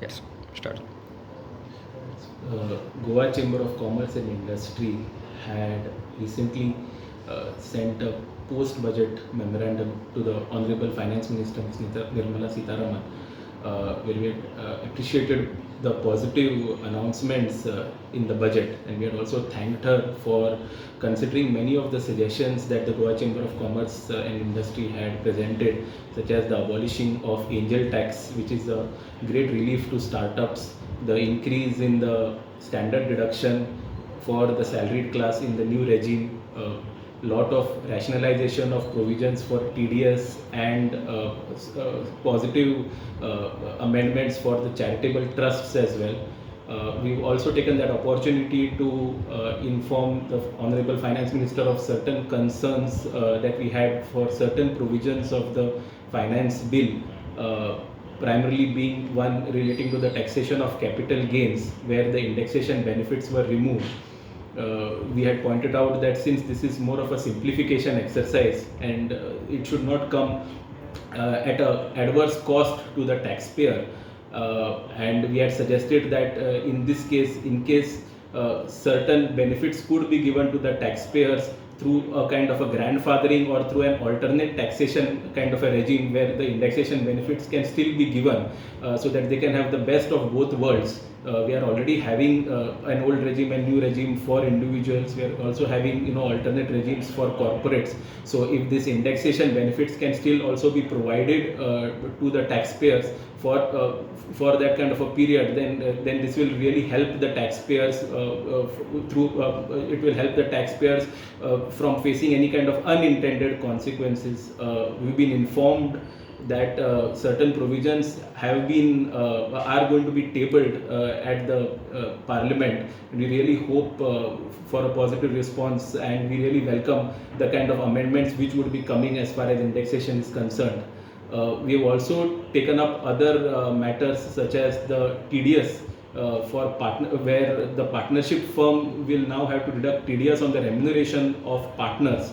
Yes, start. Goa Chamber of Commerce and Industry had recently sent a post-budget memorandum to the Honorable Finance Minister Nirmala Sitharaman, where we had appreciated the positive announcements in the budget, and we had also thanked her for considering many of the suggestions that the Goa Chamber of Commerce and Industry had presented, such as the abolishing of angel tax, which is a great relief to startups, the increase in the standard deduction for the salaried class in the new regime, lot of rationalization of provisions for TDS and positive amendments for the charitable trusts as well. We've also taken that opportunity to inform the Honorable Finance Minister of certain concerns that we had for certain provisions of the finance bill. Primarily being one relating to the taxation of capital gains, where the indexation benefits were removed. We had pointed out that since this is more of a simplification exercise and it should not come at a adverse cost to the taxpayer, and we had suggested that in this case, in case certain benefits could be given to the taxpayers through a kind of a grandfathering or through an alternate taxation kind of a regime where the indexation benefits can still be given, so that they can have the best of both worlds. We are already having an old regime and new regime for individuals. We are also having alternate regimes for corporates. So if this indexation benefits can still also be provided to the taxpayers for that kind of a period, then this will really help the taxpayers it will help the taxpayers from facing any kind of unintended consequences. We've been informed that certain provisions have been are going to be tabled at the parliament, and we really hope for a positive response, and we really welcome the kind of amendments which would be coming as far as indexation is concerned. We have also taken up other matters such as the TDS for partner, where the partnership firm will now have to deduct TDS on the remuneration of partners.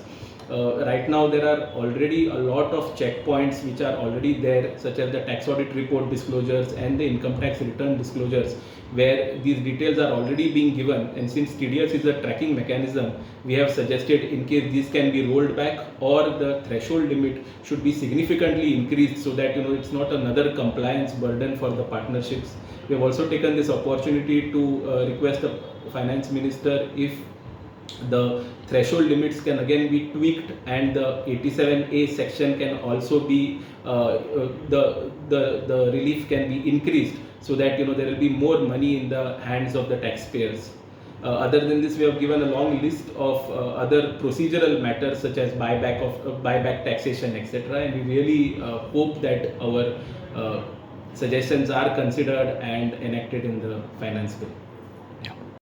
Right now there are already a lot of checkpoints which are already there, such as the tax audit report disclosures and the income tax return disclosures, where these details are already being given. And since TDS is a tracking mechanism, we have suggested in case these can be rolled back or the threshold limit should be significantly increased, so that it's not another compliance burden for the partnerships. We have also taken this opportunity to request the finance minister if the threshold limits can again be tweaked, and the 87A section can also be the relief can be increased, so that there will be more money in the hands of the taxpayers. Other than this, we have given a long list of other procedural matters such as buyback taxation, etc. And we really hope that our suggestions are considered and enacted in the finance bill.